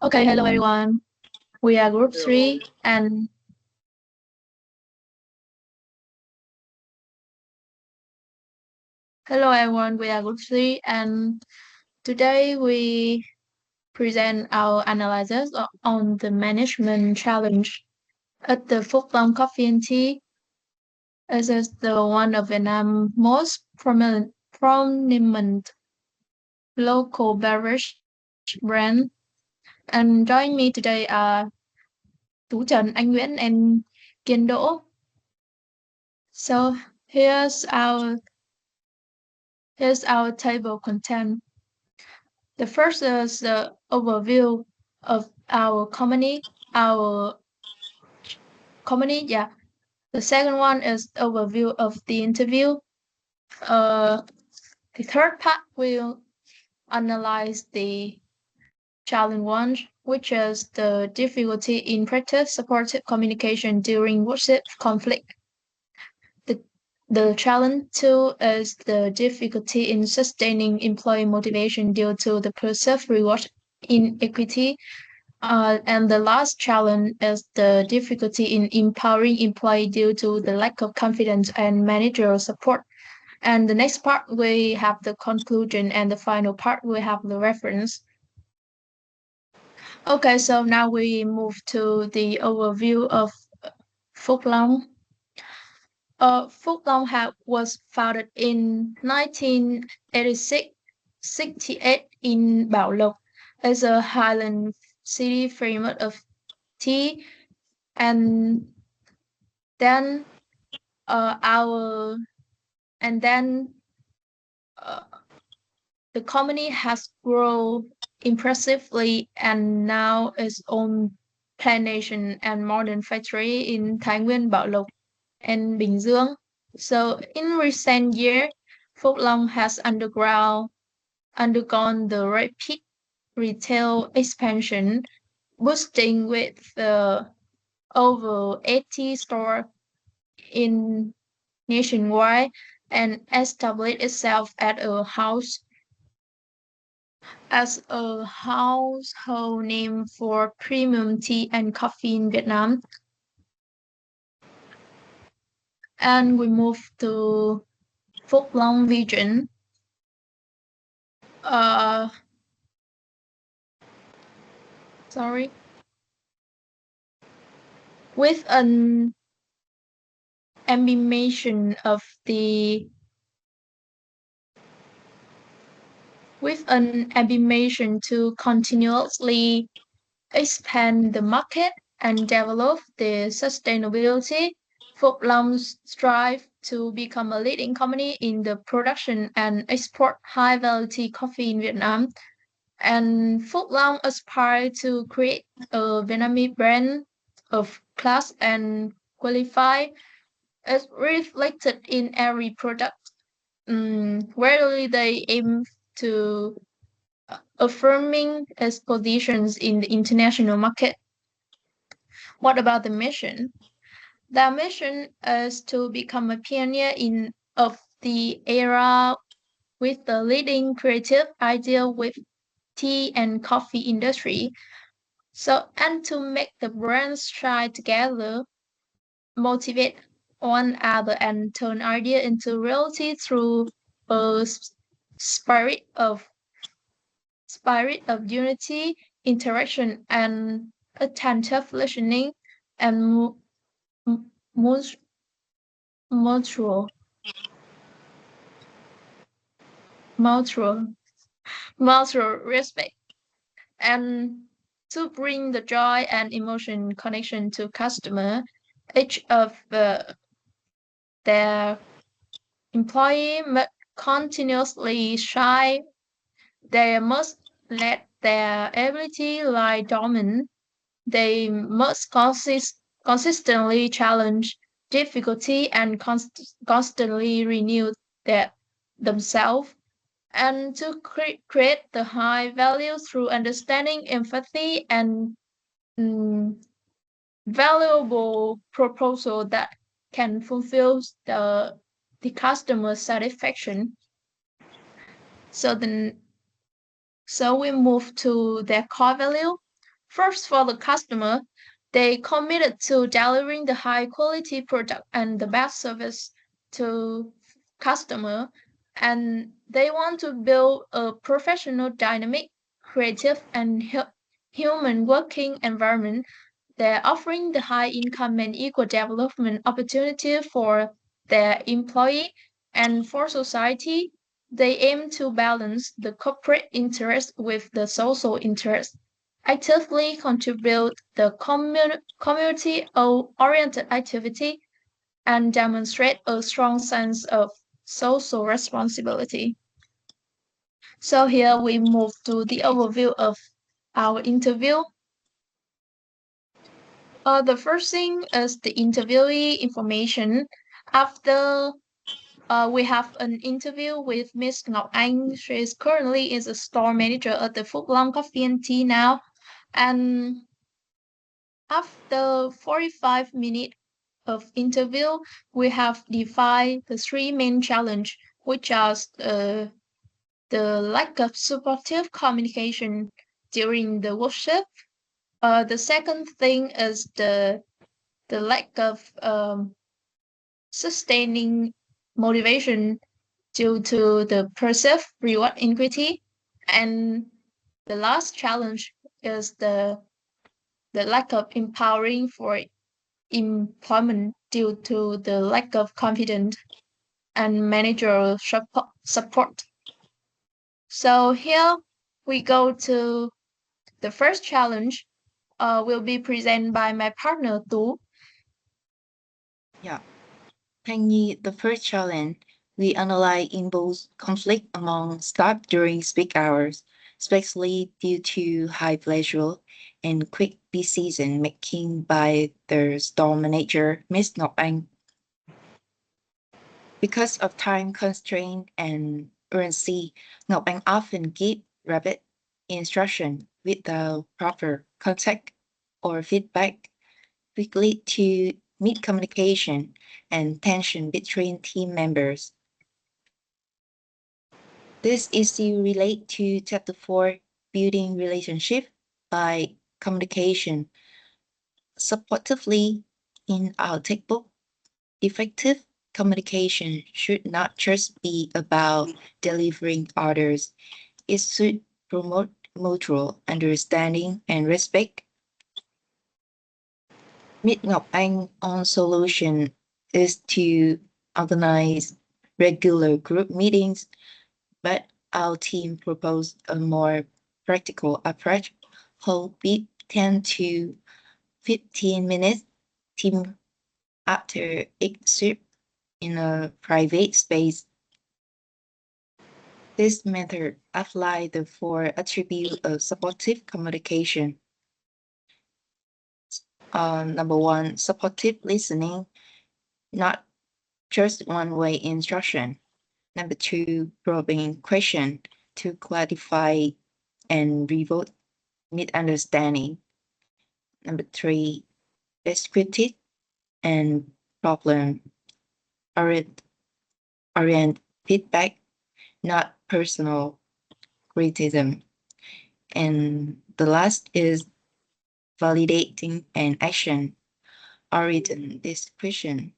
Okay, hello everyone. We are group three and hello everyone, we are group three and today we present our analysis on the management challenge at the Phúc Long Coffee and Tea. This is the one of Vietnam's most prominent local beverage brand. And joining me today are Tú Trần, Anh Nguyễn and Kiên Đỗ. So here's our table content. The first is the overview of our company. Yeah. The second one is overview of the interview. The third part will analyze the challenge one, which is the difficulty in practice supportive communication during worship conflict. The challenge two is the difficulty in sustaining employee motivation due to the perceived reward inequity. And the last challenge is the difficulty in empowering employee due to the lack of confidence and managerial support. And the next part, we have the conclusion, and the final part, we have the reference. Okay, so now we move to the overview of Phúc Long. Phúc Long was founded in 1986, 68 in Bảo Lộc as a Highland city framework of tea, and then our and then the company has grown impressively and now its own plantation and modern factory in Thái Nguyên, Bảo Lộc, and Bình Dương. So in recent years, Phúc Long has undergone the rapid retail expansion, boosting with over 80 stores in nationwide and established itself as a household name for premium tea and coffee in Vietnam. And we move to Phúc Long vision. Sorry. With an ambition to continuously expand the market and develop the sustainability, Phúc Long strive to become a leading company in the production and export high-quality coffee in Vietnam. And Phúc Long aspire to create a Vietnamese brand of class and qualify as reflected in every product. Where they aim to affirming its positions in the international market. What about the mission? The mission is to become a pioneer of the era with the leading creative idea with tea and coffee industry. So, and to make the brands shine together, motivate one another, and turn idea into reality through a spirit of unity, interaction, and attentive listening, and mutual mutual mutual respect, and to bring the joy and emotion connection to customer. Each of their employee must continuously shine. They must let their ability lie dormant. They must consistently challenge difficulty and constantly renew themselves, and to create the high value through understanding, empathy, and valuable proposal that can fulfill the customer satisfaction. So we move to their core value. First, for the customer, they committed to delivering the high quality product and the best service to customer, and they want to build a professional, dynamic, creative, and human working environment. They're offering the high income and equal development opportunity for their employee, and for society, they aim to balance the corporate interest with the social interest, actively contribute the community-oriented activity, and demonstrate a strong sense of social responsibility. So here we move to the overview of our interview. The first thing is the interviewee information. After we have an interview with Miss Ngọc Anh. She is currently is a store manager at the Phúc Long Coffee and Tea now. And after 45 minutes of interview, we have defined the three main challenge, which are the lack of supportive communication during the workshop. The second thing is the lack of sustaining motivation due to the perceived reward inequity. And the last challenge is the lack of empowering for employment due to the lack of confidence and managerial support. So here we go to the first challenge will be presented by my partner Tu. Yeah. Tangi, the first challenge, we analyze involves conflict among staff during peak hours, especially due to high pleasure and quick decision making by the store manager, Miss Ngọc Anh. Because of time constraint and urgency, Ngọc Anh often give rapid instruction without proper context or feedback, which lead to miscommunication and tension between team members. This issue relate to chapter 4, building relationship by communication. Supportively, in our textbook, effective communication should not just be about delivering orders. It should promote mutual understanding and respect. Meet Ngọc Anh on solution is to organize regular group meetings, but our team proposed a more practical approach, hold 10 to 15 minutes team after each shift in a private space. This method applies the four attributes of supportive communication. Number one, supportive listening, not just one-way instruction. Number two, probing question to clarify and revoke misunderstanding. Number three, descriptive and problem orient feedback, not personal criticism. And the last is validating and action oriented discussion,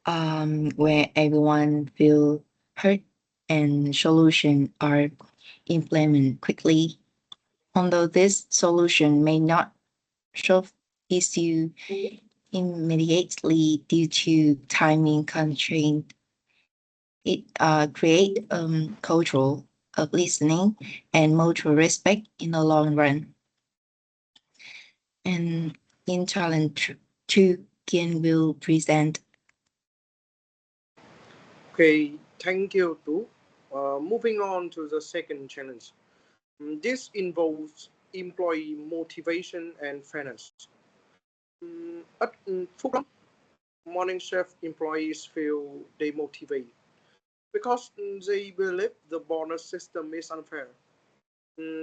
where everyone feel heard and solutions are implemented quickly. Although this solution may not solve issue immediately due to timing constraint, it create cultural of listening and mutual respect in the long run. And in challenge two, Kian will present. Okay, thank you, too. Moving on to the second challenge. This involves employee motivation and fairness. At Phúc morning shift employees feel demotivated because they believe the bonus system is unfair.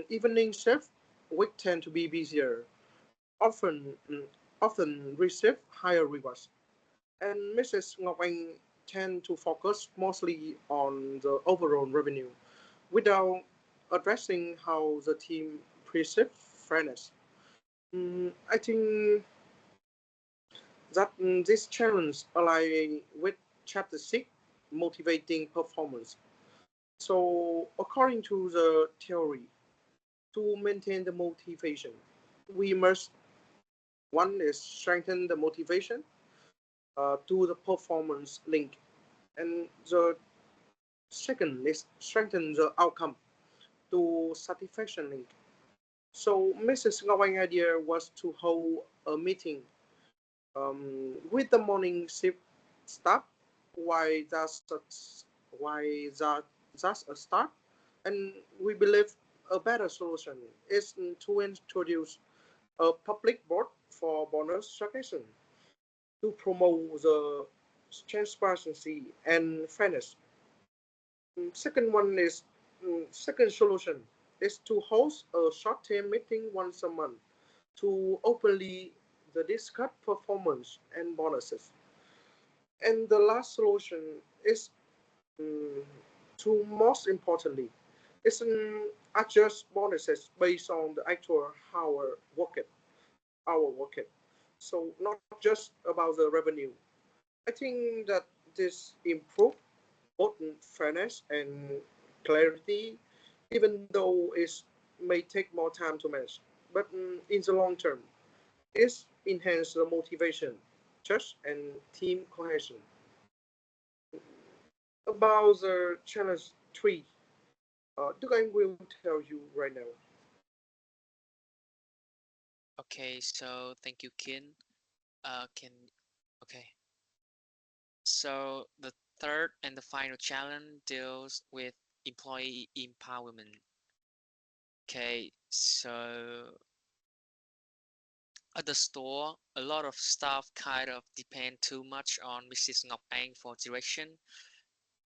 Evening shift week tend to be busier, often often receive higher rewards, and Mrs. Ngọc Anh tend to focus mostly on the overall revenue without addressing how the team perceives fairness. I think that this challenge align with chapter 6, motivating performance. So according to the theory, to maintain the motivation, we must one is strengthen the motivation to the performance link, and the second is strengthen the outcome to satisfaction link. So Mrs. Ngọc Anh idea was to hold a meeting with the morning shift staff. Why that's a start, and we believe a better solution is to introduce a public board for bonus recognition to promote the transparency and fairness. Second one is second solution is to host a short-term meeting once a month to openly the discuss performance and bonuses. And the last solution is um, to most importantly is adjust bonuses based on the actual hour worked. So not just about the revenue. I think that this improve both fairness and clarity, even though it may take more time to manage. But in the long term, it enhances the motivation, trust, and team cohesion. About the challenge 3, Dugan will tell you right now. Okay, so thank you, Kin. Can okay. So the third and the final challenge deals with employee empowerment. Okay, so at the store, a lot of staff kind of depend too much on Mrs. Ngọc Anh for direction,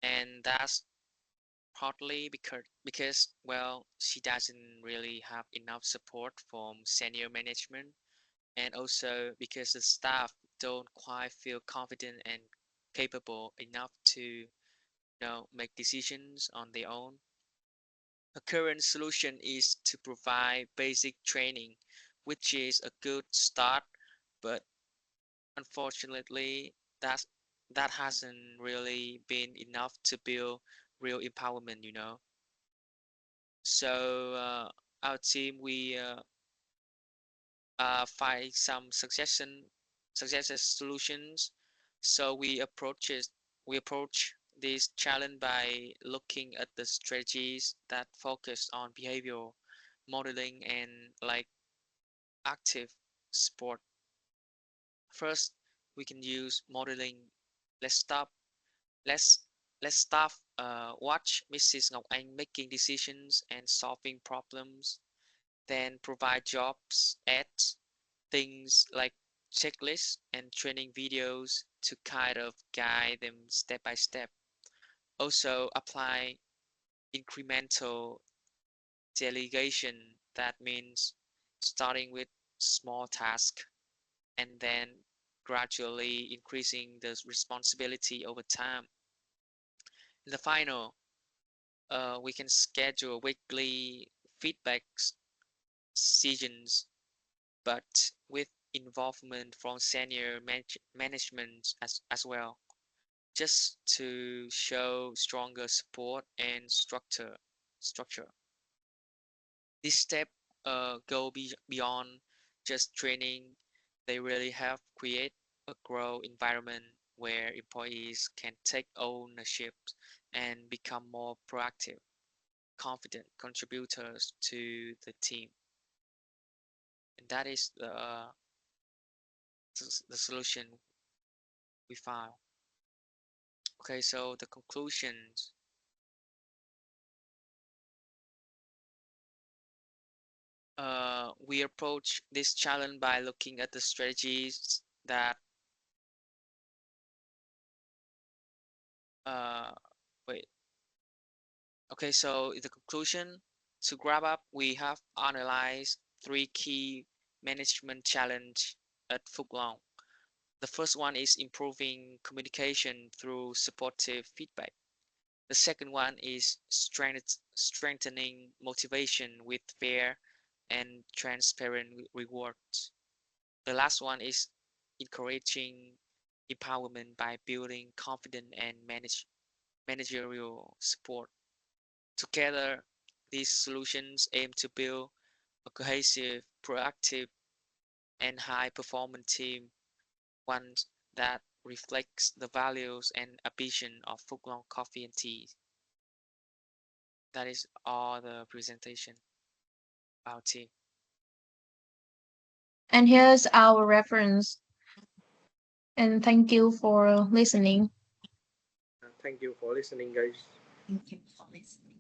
and that's partly because well, she doesn't really have enough support from senior management, and also because the staff don't quite feel confident and capable enough to make decisions on their own. A current solution is to provide basic training, which is a good start, but unfortunately, that hasn't really been enough to build real empowerment. So our team we find some successes solutions. So we approach this challenge by looking at the strategies that focus on behavioral modeling and like active sport. First, we can use modeling. Let's stop. Let's let's start watch Mrs. Ngọc Anh making decisions and solving problems. Then provide jobs, ads, things like checklists and training videos to kind of guide them step by step. Also apply incremental delegation. That means starting with small tasks and then gradually increasing the responsibility over time. In the final, we can schedule weekly feedback sessions, but with involvement from senior management as well, just to show stronger support and structure. This step go beyond just training. They really help create a grow environment where employees can take ownership and become more proactive, confident contributors to the team. And that is the solution we found. Okay, so the conclusions. We approach this challenge by looking at the strategies that uh, wait. Okay, so the conclusion, to grab up, we have analyzed three key management challenge at Phúc Long. The first one is improving communication through supportive feedback. The second one is strengthening motivation with fair and transparent rewards. The last one is encouraging empowerment by building confidence and managerial support. Together, these solutions aim to build a cohesive, proactive, and high-performance team, one that reflects the values and ambition of Footlong Coffee and Tea. That is all the presentation about tea. And here's our reference. And thank you for listening. Thank you for listening, guys. Thank you for listening.